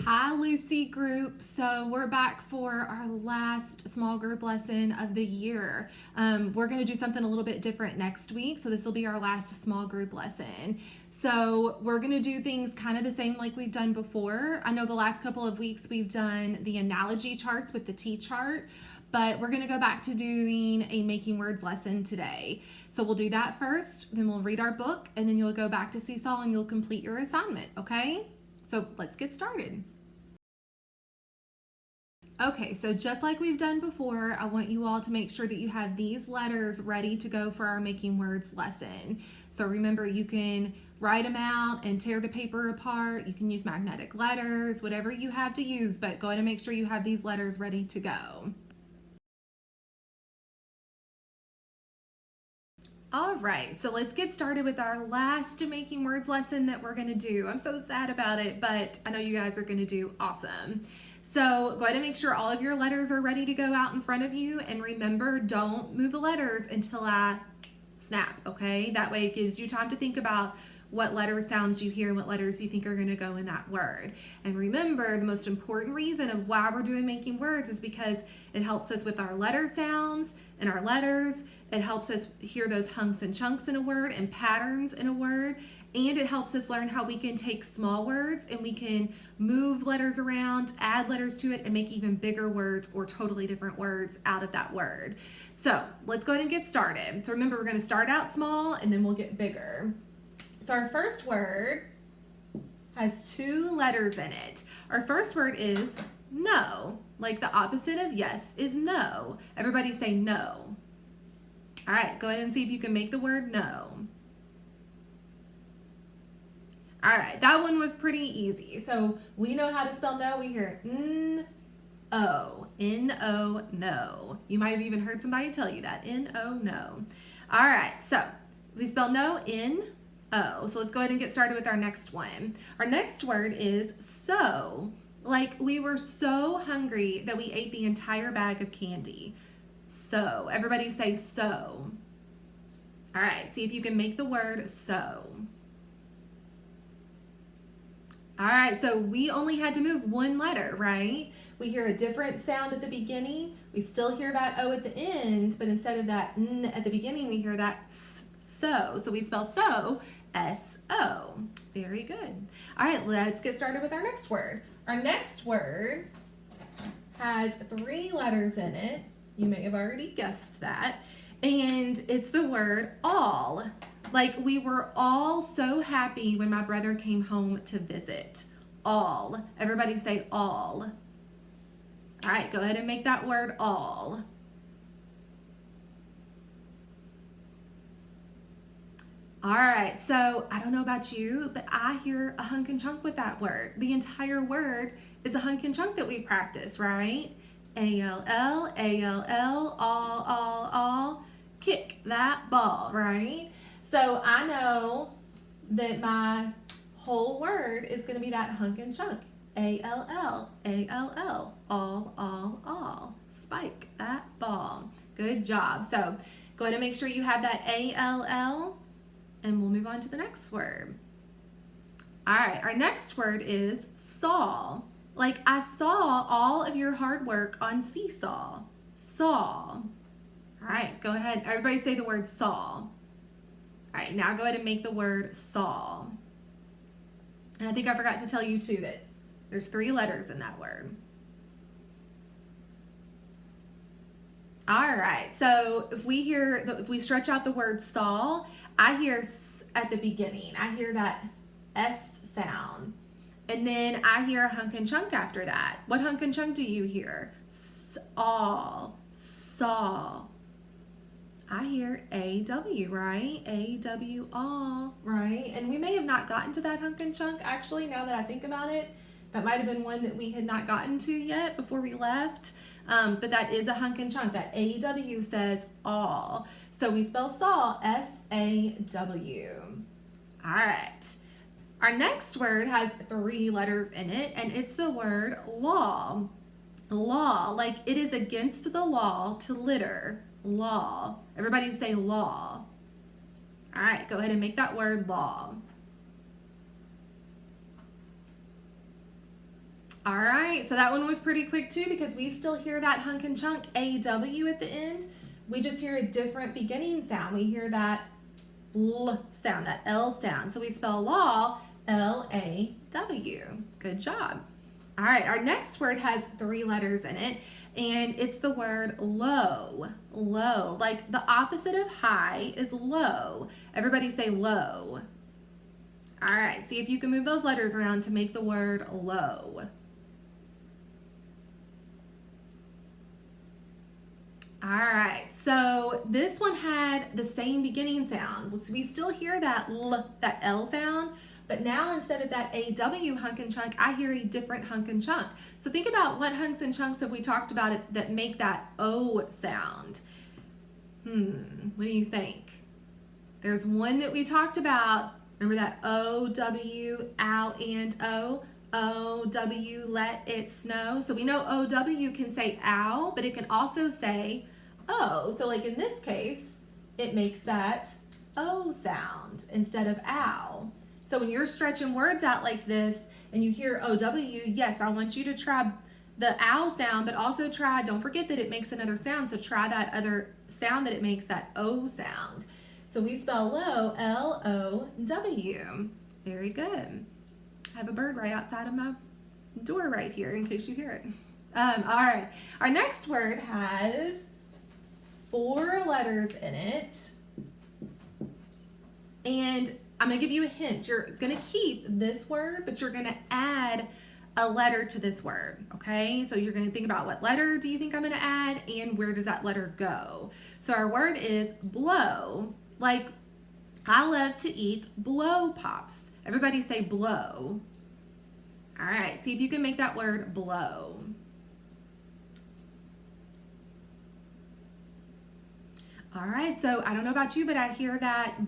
Hi, Lucy group. So we're back for our last small group lesson of the year. We're going to do something a little bit different next week. So this will be our last small group lesson. So we're going to do things kind of the same like we've done before. I know the last couple of weeks we've done the analogy charts with the T chart, but we're going to go back to doing a making words lesson today. So we'll do that first, then we'll read our book, and then you'll go back to Seesaw and you'll complete your assignment, okay? So let's get started. Okay, so just like we've done before, I want you all to make sure that you have these letters ready to go for our making words lesson. So remember, you can write them out and tear the paper apart. You can use magnetic letters, whatever you have to use, but go ahead and make sure you have these letters ready to go. All right, so let's get started with our last making words lesson that we're gonna do. I'm so sad about it, but I know you guys are gonna do awesome. So go ahead and make sure all of your letters are ready to go out in front of you. And remember, don't move the letters until I snap, okay? That way it gives you time to think about what letter sounds you hear and what letters you think are going to go in that word. And remember, the most important reason of why we're doing making words is because it helps us with our letter sounds and our letters. It helps us hear those hunks and chunks in a word and patterns in a word. And it helps us learn how we can take small words and we can move letters around, add letters to it, and make even bigger words or totally different words out of that word. So let's go ahead and get started. So remember, we're going to start out small and then we'll get bigger. So our first word has two letters in it. Our first word is no. Like the opposite of yes is no. Everybody say no. All right, go ahead and see if you can make the word no. All right, that one was pretty easy. So we know how to spell no. We hear N-O. N-O, no. You might have even heard somebody tell you that. N-O, no. All right, so we spell no, N-O. So let's go ahead and get started with our next one. Our next word is so. Like we were so hungry that we ate the entire bag of candy. So, everybody say so. All right, see if you can make the word so. All right, so we only had to move one letter, right? We hear a different sound at the beginning. We still hear that O at the end, but instead of that N at the beginning, we hear that so. So we spell so, S-O. Very good. All right, let's get started with our next word. Our next word has three letters in it. You may have already guessed that. And it's the word all. Like we were all so happy when my brother came home to visit. All. Everybody say all. All right, go ahead and make that word all. All right, so I don't know about you, but I hear a hunk and chunk with that word. The entire word is a hunk and chunk that we practice, right? A-L-L, A-L-L, all, kick that ball, right? So I know that my whole word is going to be that hunk and chunk. A-L-L, A-L-L, all, spike that ball. Good job. So go ahead and make sure you have that A-L-L, and we'll move on to the next word. All right, our next word is saw. Like I saw all of your hard work on Seesaw. Saw. All right, go ahead. Everybody say the word saw. All right, now go ahead and make the word saw. And I think I forgot to tell you too that there's three letters in that word. All right, so if we stretch out the word saw, I hear S at the beginning. I hear that S sound. And then I hear a hunk and chunk after that. What hunk and chunk do you hear? All, saw. I hear A-W, right? A-W, all, right? And we may have not gotten to that hunk and chunk, actually, now that I think about it. That might have been one that we had not gotten to yet before we left. But that is a hunk and chunk. That A-W says all. So we spell saw, S-A-W. All right. Our next word has three letters in it, and it's the word law. Law, like it is against the law to litter. Law. Everybody say law. All right, go ahead and make that word law. All right, so that one was pretty quick too because we still hear that hunk and chunk AW at the end. We just hear a different beginning sound. We hear that L sound, that L sound. So we spell law, L-A-W. Good job. All right, our next word has 3 letters in it, and it's the word low. Low, like the opposite of high is low. Everybody say low. All right, see if you can move those letters around to make the word low. All right, so this one had the same beginning sound. So we still hear that L, that L sound, but now instead of that AW hunk and chunk, I hear a different hunk and chunk. So think about what hunks and chunks have we talked about it that make that O sound. What do you think? There's one that we talked about. Remember that O-W, ow and O? O-W, let it snow. So we know O-W can say ow, but it can also say O. So like in this case, it makes that O sound instead of ow. So when you're stretching words out like this and you hear O-W, yes, I want you to try the ow sound, but also try, don't forget that it makes another sound. So try that other sound that it makes, that O sound. So we spell low, L-O-W. Very good. I have a bird right outside of my door right here in case you hear it. All right, our next word has 4 letters in it. And I'm gonna give you a hint. You're gonna keep this word, but you're gonna add a letter to this word, okay? So you're gonna think about what letter do you think I'm gonna add and where does that letter go? So our word is blow. Like, I love to eat blow pops. Everybody say blow. All right, see if you can make that word blow. All right, so I don't know about you, but I hear that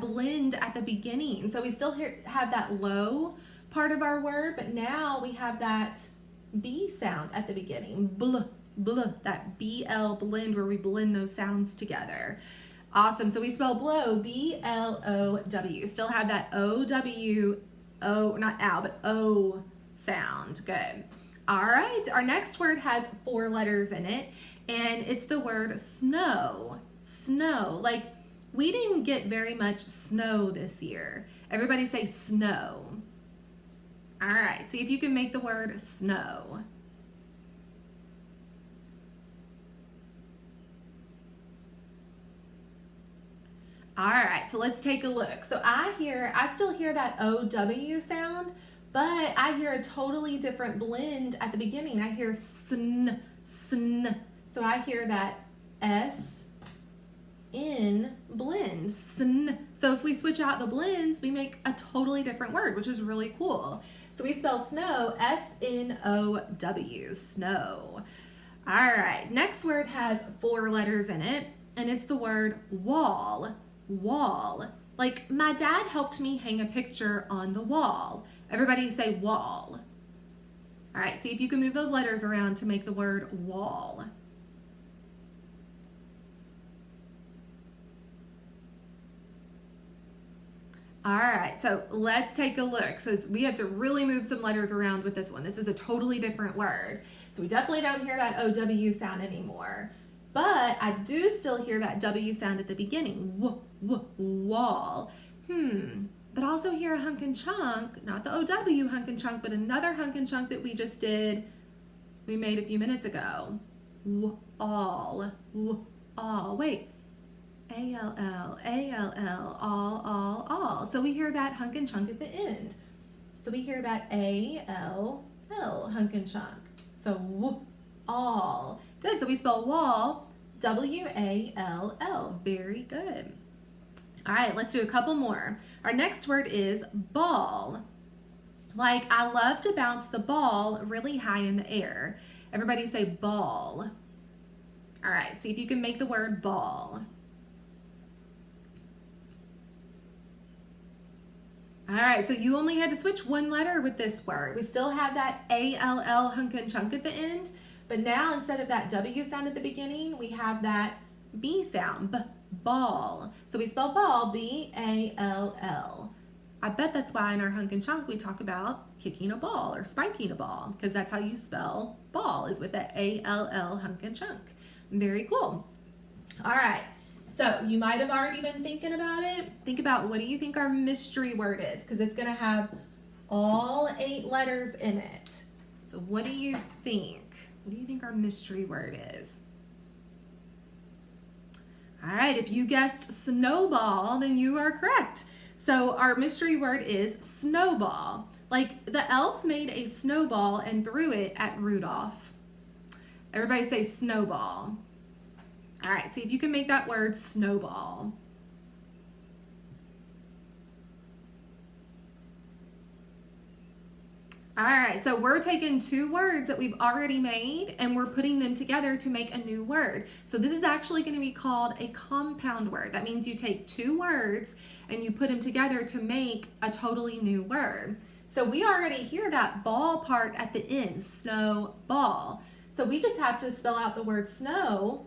blend at the beginning. So we still have that low part of our word, but now we have that B sound at the beginning. Bl, bl, that BL blend where we blend those sounds together. Awesome. So we spell blow, B-L-O-W. Still have that O-W, O, not ow, but O sound. Good. All right. Our next word has 4 letters in it, and it's the word snow. Snow. Like, we didn't get very much snow this year. Everybody say snow. All right. See if you can make the word snow. All right, so let's take a look. So I still hear that O-W sound, but I hear a totally different blend at the beginning. I hear sn, sn. So I hear that S-N blend, sn. So if we switch out the blends, we make a totally different word, which is really cool. So we spell snow, S-N-O-W, snow. All right, next word has 4 letters in it, and it's the word wall. Wall. Like, my dad helped me hang a picture on the wall. Everybody say wall. All right, see if you can move those letters around to make the word wall. All right, so let's take a look. So we have to really move some letters around with this one. This is a totally different word. So we definitely don't hear that O-W sound anymore. But I do still hear that W sound at the beginning, wall. But also hear a hunk and chunk, not the O-W hunk and chunk, but another hunk and chunk that we made a few minutes ago. All. Wait, A-L-L, A-L-L, all. So we hear that hunk and chunk at the end. So we hear that A-L-L hunk and chunk. So all. Good, so we spell wall, W-A-L-L. Very good. All right, let's do a couple more. Our next word is ball. Like, I love to bounce the ball really high in the air. Everybody say ball. All right, see if you can make the word ball. All right, so you only had to switch 1 letter with this word. We still have that A-L-L hunk and chunk at the end, but now instead of that W sound at the beginning, we have that B sound, ball. So we spell ball, B-A-L-L. I bet that's why in our hunk and chunk we talk about kicking a ball or spiking a ball, because that's how you spell ball, is with that A-L-L, hunk and chunk. Very cool. All right. So you might have already been thinking about it. Think about, what do you think our mystery word is? Because it's going to have all 8 letters in it. So what do you think? What do you think our mystery word is? All right, if you guessed snowball, then you are correct. So our mystery word is snowball. Like the elf made a snowball and threw it at Rudolph. Everybody say snowball. All right, see if you can make that word snowball. All right, so we're taking 2 words that we've already made and we're putting them together to make a new word. So this is actually going to be called a compound word. That means you take 2 words and you put them together to make a totally new word. So we already hear that ball part at the end, snowball. So we just have to spell out the word snow,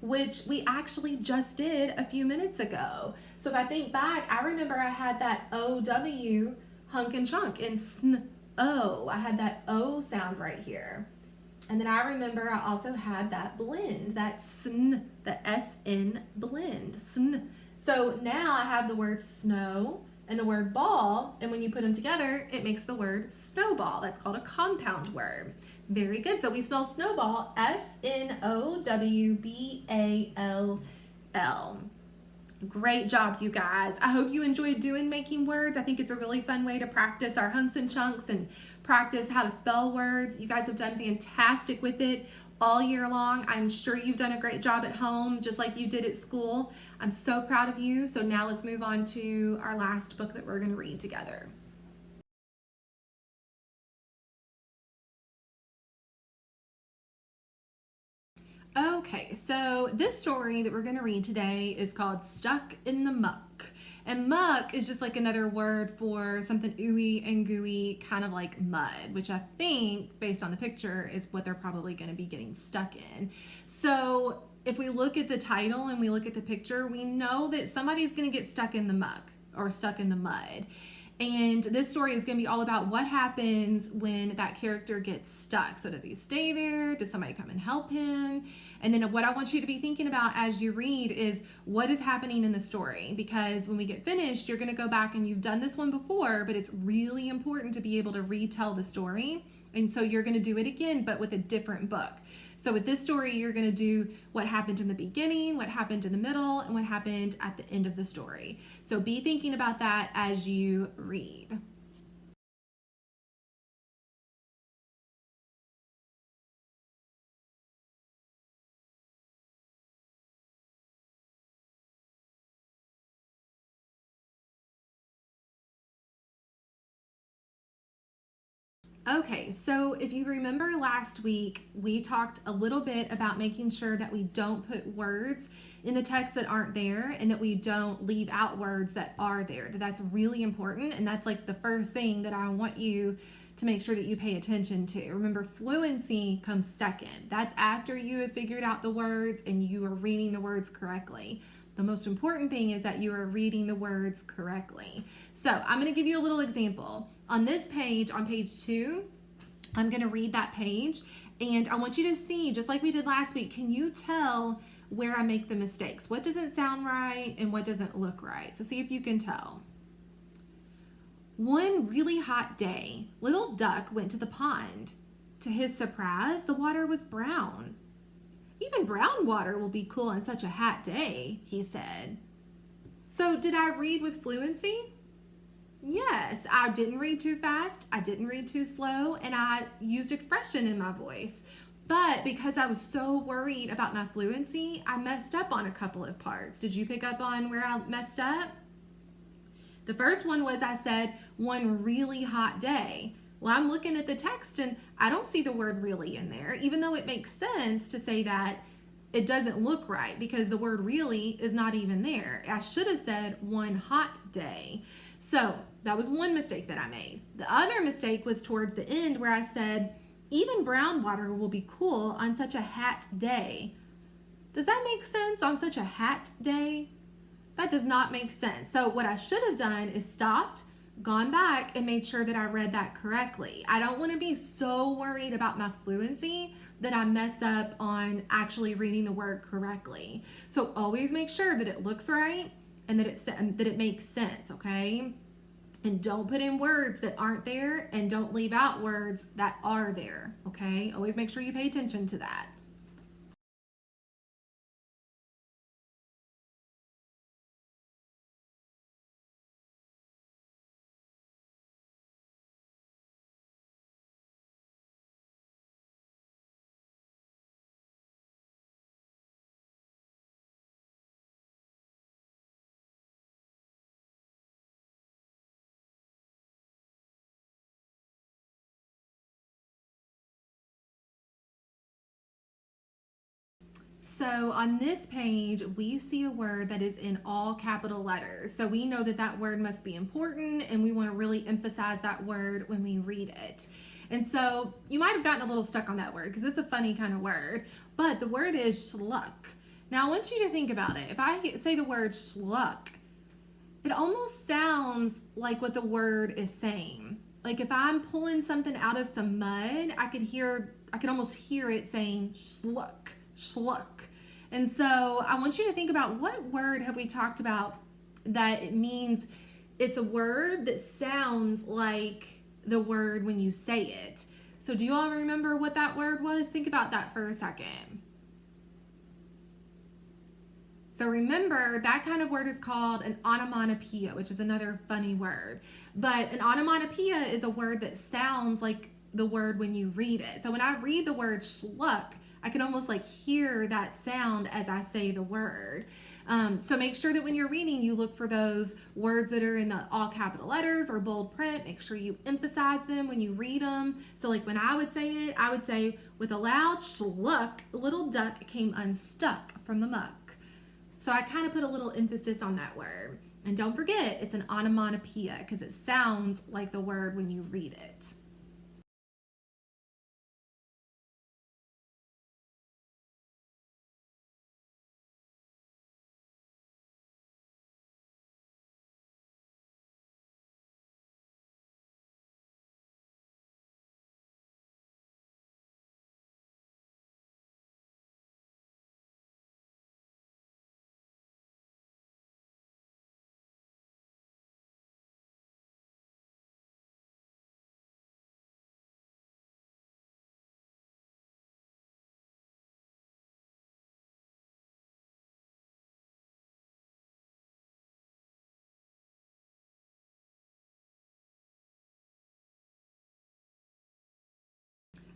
which we actually just did a few minutes ago. So if I think back, I remember I had that O-W, hunk and chunk, and sn-o. I had that O sound right here. And then I remember I also had that blend, that sn, the S-N blend, sn. So now I have the word snow and the word ball, and when you put them together, it makes the word snowball. That's called a compound word. Very good. So we spell snowball S-N-O-W-B-A-L-L. Great job, you guys. I hope you enjoyed doing making words. I think it's a really fun way to practice our hunks and chunks and practice how to spell words. You guys have done fantastic with it all year long. I'm sure you've done a great job at home, just like you did at school. I'm so proud of you. So now let's move on to our last book that we're going to read together. Okay, so this story that we're going to read today is called Stuck in the Muck. And muck is just like another word for something ooey and gooey, kind of like mud, which I think, based on the picture, is what they're probably going to be getting stuck in. So if we look at the title and we look at the picture, we know that somebody's going to get stuck in the muck or stuck in the mud. And this story is going to be all about what happens when that character gets stuck. So does he stay there? Does somebody come and help him? And then what I want you to be thinking about as you read is what is happening in the story. Because when we get finished, you're going to go back and you've done this one before, but it's really important to be able to retell the story. And so you're going to do it again, but with a different book. So with this story, you're going to do what happened in the beginning, what happened in the middle, and what happened at the end of the story. So be thinking about that as you read. Okay, so if you remember last week, we talked a little bit about making sure that we don't put words in the text that aren't there and that we don't leave out words that are there. That's really important, and that's like the first thing that I want you to make sure that you pay attention to. Remember, fluency comes second. That's after you have figured out the words and you are reading the words correctly. The most important thing is that you are reading the words correctly. So I'm going to give you a little example. On this page, on page 2, I'm going to read that page, and I want you to see, just like we did last week, can you tell where I make the mistakes? What doesn't sound right and what doesn't look right? So see if you can tell. One really hot day, little Duck went to the pond. To his surprise, the water was brown. Even brown water will be cool on such a hot day, he said. So did I read with fluency? Yes, I didn't read too fast, I didn't read too slow, and I used expression in my voice. But because I was so worried about my fluency, I messed up on a couple of parts. Did you pick up on where I messed up? The first one was I said, one really hot day. Well, I'm looking at the text and I don't see the word really in there, even though it makes sense to say that. It doesn't look right because the word really is not even there. I should have said one hot day. So that was one mistake that I made. The other mistake was towards the end where I said, even brown water will be cool on such a hot day. Does that make sense, on such a hot day? That does not make sense. So what I should have done is stopped, gone back and made sure that I read that correctly. I don't want to be so worried about my fluency that I mess up on actually reading the word correctly. So always make sure that it looks right and that it makes sense, okay? And don't put in words that aren't there, and don't leave out words that are there, okay? Always make sure you pay attention to that. So on this page, we see a word that is in all capital letters. So we know that that word must be important, and we want to really emphasize that word when we read it. And so you might have gotten a little stuck on that word because it's a funny kind of word, but the word is schluck. Now I want you to think about it. If I say the word schluck, it almost sounds like what the word is saying. Like if I'm pulling something out of some mud, I could almost hear it saying schluck, schluck. And so I want you to think about, what word have we talked about that it means it's a word that sounds like the word when you say it. So do you all remember what that word was? Think about that for a second. So remember, that kind of word is called an onomatopoeia, which is another funny word. But an onomatopoeia is a word that sounds like the word when you read it. So when I read the word schluck, I can almost like hear that sound as I say the word. So make sure that when you're reading, you look for those words that are in the all capital letters or bold print. Make sure you emphasize them when you read them. So like when I would say it, I would say, with a loud schluck, a little duck came unstuck from the muck. So I kind of put a little emphasis on that word. And don't forget, it's an onomatopoeia because it sounds like the word when you read it.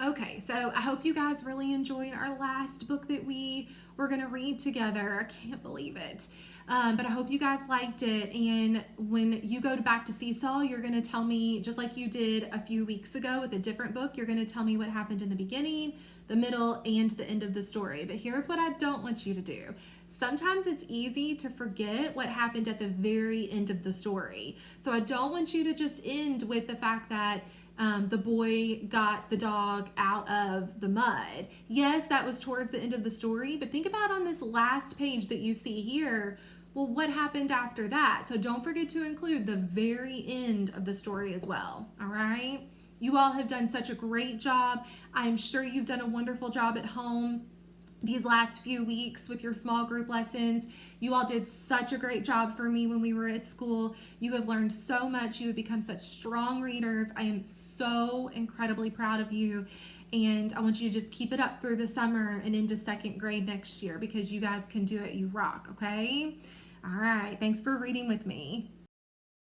Okay, so I hope you guys really enjoyed our last book that we were going to read together. I can't believe it. But I hope you guys liked it. And when you go back to Seesaw, you're going to tell me, just like you did a few weeks ago with a different book, you're going to tell me what happened in the beginning, the middle, and the end of the story. But here's what I don't want you to do. Sometimes it's easy to forget what happened at the very end of the story. So I don't want you to just end with the fact that the boy got the dog out of the mud. Yes, that was towards the end of the story, but think about on this last page that you see here, well, what happened after that? So don't forget to include the very end of the story as well, all right? You all have done such a great job. I'm sure you've done a wonderful job at home these last few weeks with your small group lessons. You all did such a great job for me when we were at school. You have learned so much. You have become such strong readers. I am so incredibly proud of you. And I want you to just keep it up through the summer and into second grade next year, because you guys can do it. You rock, okay? All right. Thanks for reading with me.